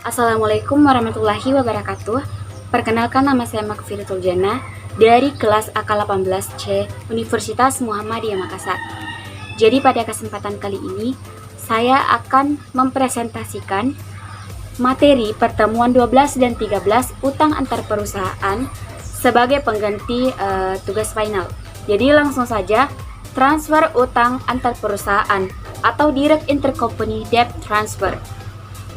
Assalamualaikum warahmatullahi wabarakatuh. Perkenalkan, nama saya Makfiratul Jannah dari kelas AK18C Universitas Muhammadiyah Makassar. Jadi pada kesempatan kali ini saya akan mempresentasikan materi pertemuan 12 dan 13 utang antar perusahaan sebagai pengganti tugas final. Jadi langsung saja, transfer utang antar perusahaan atau direct intercompany debt transfer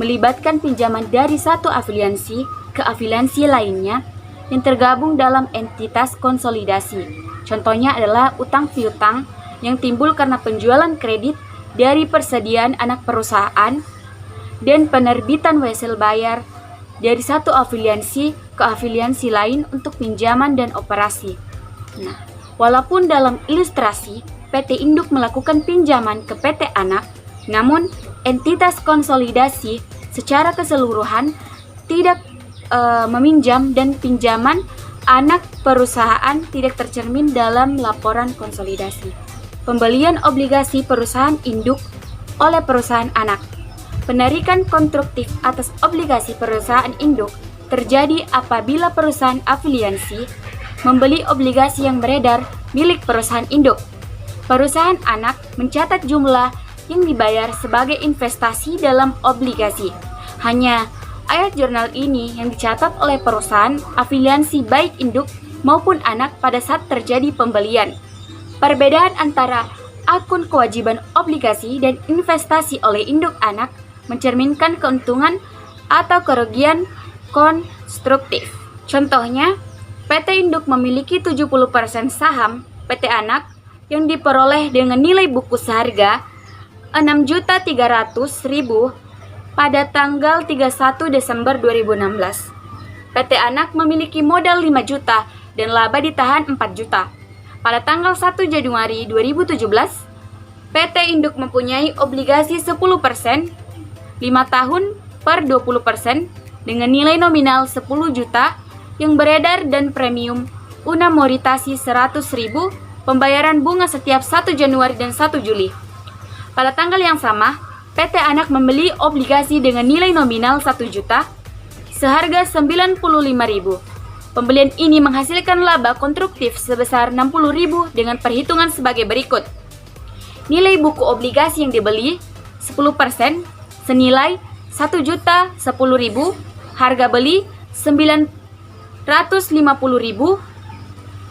melibatkan pinjaman dari satu afiliansi ke afiliansi lainnya yang tergabung dalam entitas konsolidasi. Contohnya adalah utang piutang yang timbul karena penjualan kredit dari persediaan anak perusahaan dan penerbitan wesel bayar dari satu afiliansi ke afiliansi lain untuk pinjaman dan operasi. Nah, walaupun dalam ilustrasi PT Induk melakukan pinjaman ke PT Anak, namun entitas konsolidasi secara keseluruhan tidak meminjam dan pinjaman anak perusahaan tidak tercermin dalam laporan konsolidasi. Pembelian obligasi perusahaan induk oleh perusahaan anak. Penarikan konstruktif atas obligasi perusahaan induk terjadi apabila perusahaan afiliansi membeli obligasi yang beredar milik perusahaan induk. Perusahaan anak mencatat jumlah yang dibayar sebagai investasi dalam obligasi. Hanya ayat jurnal ini yang dicatat oleh perusahaan afiliansi baik induk maupun anak pada saat terjadi pembelian. Perbedaan antara akun kewajiban obligasi dan investasi oleh induk anak mencerminkan keuntungan atau kerugian konstruktif. Contohnya, PT Induk memiliki 70% saham PT Anak yang diperoleh dengan nilai buku seharga 6.300.000 pada tanggal 31 Desember 2016. PT Anak memiliki modal 5 juta dan laba ditahan 4 juta. Pada tanggal 1 Januari 2017, PT Induk mempunyai obligasi 10%, 5 tahun per 20% dengan nilai nominal 10 juta yang beredar dan premium unamoritasi 100.000, pembayaran bunga setiap 1 Januari dan 1 Juli. Pada tanggal yang sama, PT Anak membeli obligasi dengan nilai nominal 1 juta seharga 95.000. Pembelian ini menghasilkan laba konstruktif sebesar 60.000 dengan perhitungan sebagai berikut. Nilai buku obligasi yang dibeli 10% senilai 1.010.000, harga beli 950.000.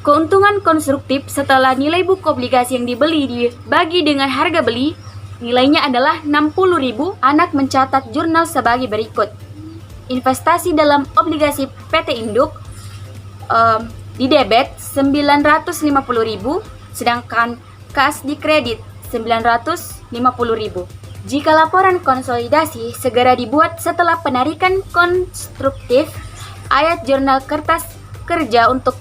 Keuntungan konstruktif setelah nilai buku obligasi yang dibeli dibagi dengan harga beli, nilainya adalah 60.000. Anak mencatat jurnal sebagai berikut. Investasi dalam obligasi PT Induk di debit 950.000, sedangkan kas di kredit 950.000. Jika laporan konsolidasi segera dibuat setelah penarikan konstruktif, ayat jurnal kertas kerja untuk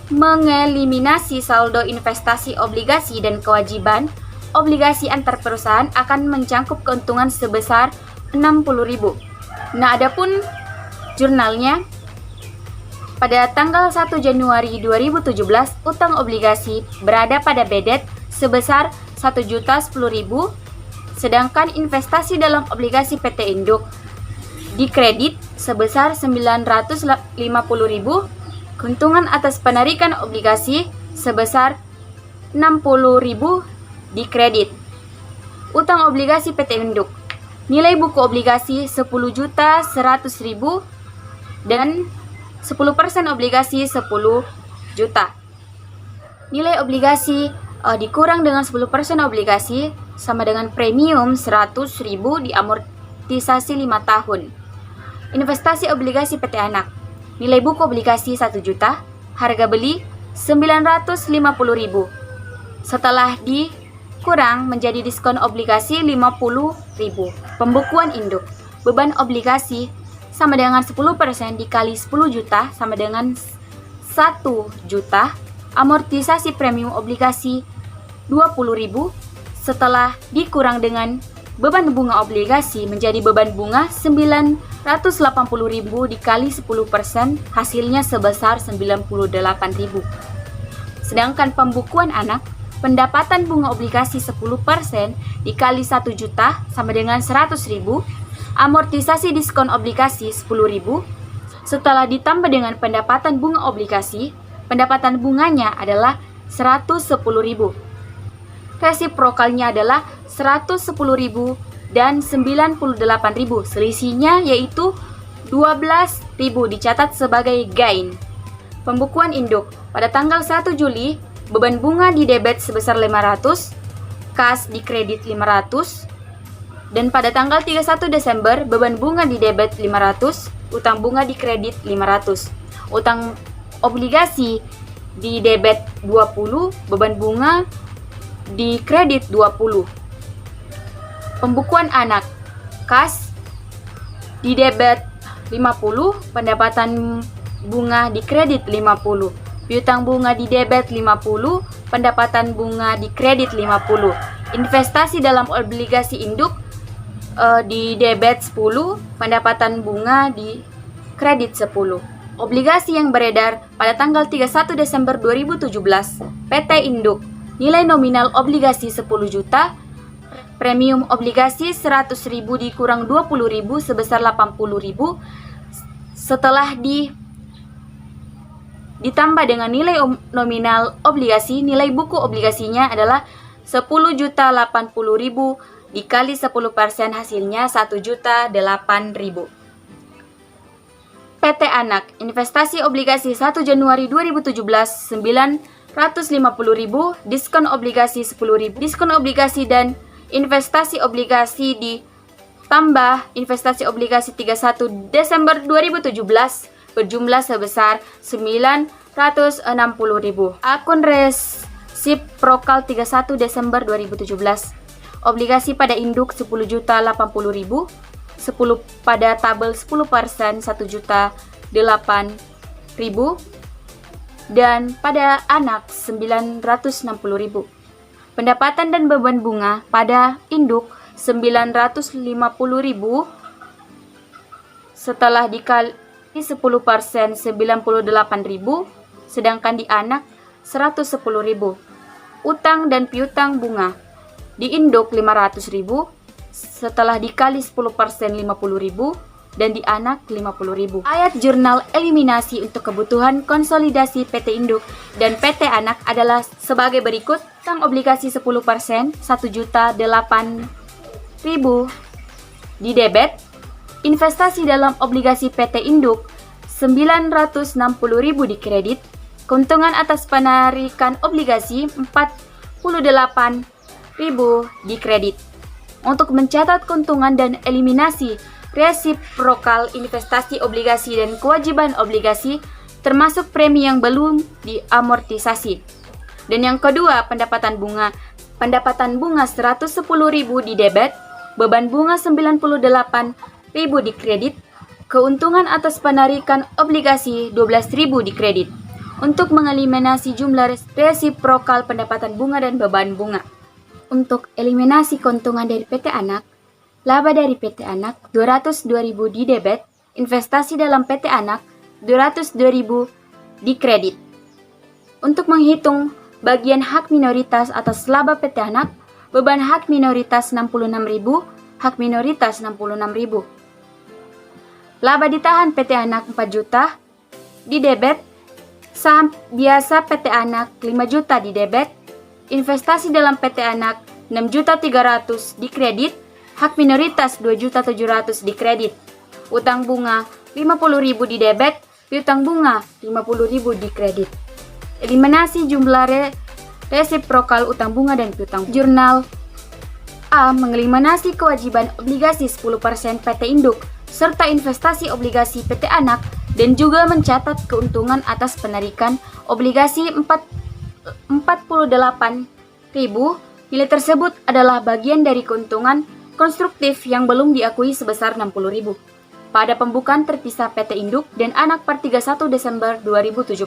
mengeliminasi saldo investasi obligasi dan kewajiban obligasi antar perusahaan akan mencangkup keuntungan sebesar 60.000. Nah, adapun jurnalnya pada tanggal 1 Januari 2017, utang obligasi berada pada BDET sebesar 1.010.000, sedangkan investasi dalam obligasi PT Induk di kredit sebesar 950.000, keuntungan atas penarikan obligasi sebesar 60.000 di kredit. Utang obligasi PT Induk. Nilai buku obligasi 10.100.000 dan 10% obligasi 10 juta. Nilai obligasi dikurang dengan 10% obligasi sama dengan premium 100.000 diamortisasi 5 tahun. Investasi obligasi PT Anak. Nilai buku obligasi 1 juta, harga beli 950.000. Setelah dikurang menjadi diskon obligasi 50.000. Pembukuan induk. Beban obligasi sama dengan 10% dikali 10 juta sama dengan 1 juta. Amortisasi premium obligasi 20.000. Setelah dikurang dengan beban bunga obligasi menjadi beban bunga 980.000 dikali 10%, hasilnya sebesar 98.000. Sedangkan pembukuan anak, pendapatan bunga obligasi 10% dikali 1 juta sama dengan 100.000, amortisasi diskon obligasi 10.000, setelah ditambah dengan pendapatan bunga obligasi, pendapatan bunganya adalah 110.000. Resiprokalnya adalah 110.000 dan 98.000. Selisihnya yaitu 12.000 dicatat sebagai gain. Pembukuan induk. Pada tanggal 1 Juli, beban bunga di debit sebesar 500, kas di kredit 500, dan pada tanggal 31 Desember, beban bunga di debit 500, utang bunga di kredit 500. Utang obligasi di debit 20, beban bunga di kredit 20. Pembukuan anak. Kas di debit 50, pendapatan bunga di kredit 50. Piutang bunga di debit 50, pendapatan bunga di kredit 50. Investasi dalam obligasi induk di debit 10, pendapatan bunga di kredit 10. Obligasi yang beredar pada tanggal 31 Desember 2017, PT Induk, nilai nominal obligasi 10 juta, premium obligasi 100.000 dikurang 20.000 sebesar 80.000, setelah ditambah dengan nilai nominal obligasi, nilai buku obligasinya adalah 10.080.000 dikali 10%, hasilnya 1.008.000. PT Anak, investasi obligasi 1 Januari 2017 950.000, diskon obligasi 10.000, diskon obligasi dan investasi obligasi ditambah investasi obligasi 31 Desember 2017 berjumlah sebesar 960.000. Akun resiprokal 31 Desember 2017. Obligasi pada induk 10.080.000, 10 pada tabel 10% 1.008.000, dan pada anak 960.000. Pendapatan dan beban bunga pada induk 950.000 setelah dikali 10% 98.000, sedangkan di anak 110.000. Utang dan piutang bunga di induk 500.000 setelah dikali 10% 50.000, dan di anak 50.000. Ayat jurnal eliminasi untuk kebutuhan konsolidasi PT Induk dan PT Anak adalah sebagai berikut. Utang obligasi 10% 1.008.000 di debit. Investasi dalam obligasi PT Induk 960.000 di kredit. Keuntungan atas penarikan obligasi 48.000 di kredit. Untuk mencatat keuntungan dan eliminasi resiprokal investasi obligasi dan kewajiban obligasi termasuk premi yang belum diamortisasi. Dan yang kedua, pendapatan bunga. Pendapatan bunga 110.000 di debit, beban bunga 98.000 di kredit, keuntungan atas penarikan obligasi 12.000 di kredit. Untuk mengeliminasi jumlah resiprokal pendapatan bunga dan beban bunga. Untuk eliminasi keuntungan dari PT Anak, laba dari PT Anak 202.000 di debit, investasi dalam PT Anak 202.000 di kredit. Untuk menghitung bagian hak minoritas atas laba PT Anak, beban hak minoritas 66.000, hak minoritas 66.000. Laba ditahan PT Anak 4 juta di debit, saham biasa PT Anak 5 juta di debit, investasi dalam PT Anak 6.300.000 di kredit, hak minoritas 2.700.000 di kredit. Utang bunga 50.000 di debit, piutang bunga 50.000 di kredit. Eliminasi jumlah resiprokal utang bunga dan piutang. Jurnal A mengeliminasi kewajiban obligasi 10% PT Induk serta investasi obligasi PT Anak dan juga mencatat keuntungan atas penarikan obligasi 48.000. Nilai tersebut adalah bagian dari keuntungan konstruktif yang belum diakui sebesar 60.000 pada pembukaan terpisah PT Induk dan Anak per 31 Desember 2017.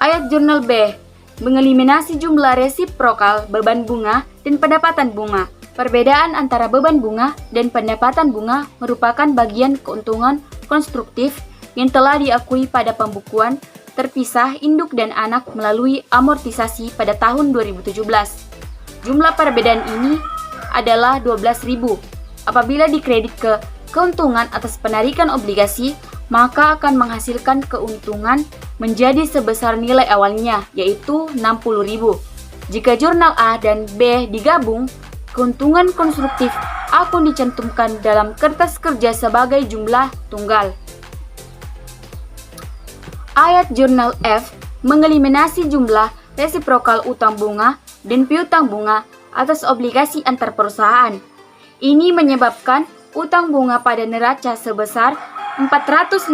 Ayat jurnal B mengeliminasi jumlah resiprokal beban bunga dan pendapatan bunga. Perbedaan antara beban bunga dan pendapatan bunga merupakan bagian keuntungan konstruktif yang telah diakui pada pembukuan terpisah induk dan anak melalui amortisasi pada tahun 2017. Jumlah perbedaan ini adalah 12.000. apabila dikredit ke keuntungan atas penarikan obligasi, maka akan menghasilkan keuntungan menjadi sebesar nilai awalnya, yaitu 60.000. Jika jurnal A dan B digabung, keuntungan konstruktif akan dicantumkan dalam kertas kerja sebagai jumlah tunggal. Ayat jurnal F mengeliminasi jumlah resiprokal utang bunga dan piutang bunga atas obligasi antar perusahaan. Ini menyebabkan utang bunga pada neraca sebesar 450.000,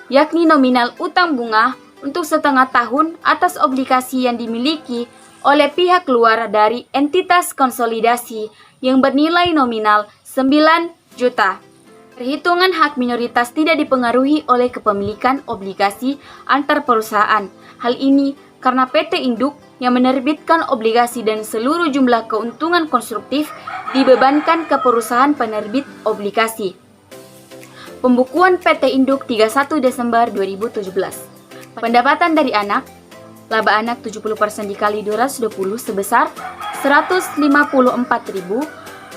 yakni nominal utang bunga untuk setengah tahun atas obligasi yang dimiliki oleh pihak luar dari entitas konsolidasi yang bernilai nominal 9 juta. Perhitungan hak minoritas tidak dipengaruhi oleh kepemilikan obligasi antar perusahaan. Hal ini karena PT Induk yang menerbitkan obligasi dan seluruh jumlah keuntungan konstruktif dibebankan ke perusahaan penerbit obligasi. Pembukuan PT Induk 31 Desember 2017. Pendapatan dari anak, laba anak 70% dikali 220 sebesar 154.000,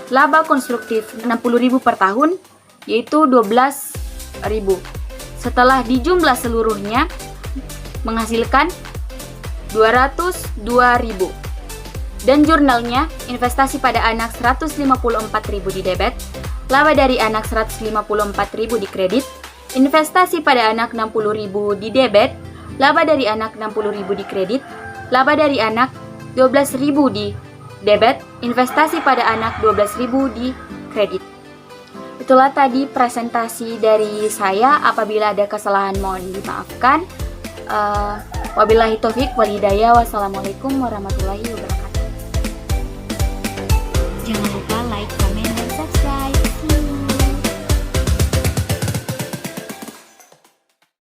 laba konstruktif 60.000 per tahun, yaitu 12.000. Setelah dijumlah seluruhnya, menghasilkan 202.000. Dan jurnalnya, investasi pada anak 154.000 di debit, laba dari anak 154.000 di kredit, investasi pada anak 60.000 di debit, laba dari anak 60.000 di kredit, laba dari anak 12.000 di debit, investasi pada anak 12.000 di kredit. Itulah tadi presentasi dari saya. Apabila ada kesalahan mohon dimaafkan. Wabillahi taufik wal hidayah. Wassalamualaikum warahmatullahi wabarakatuh. Jangan lupa like, comment, dan subscribe.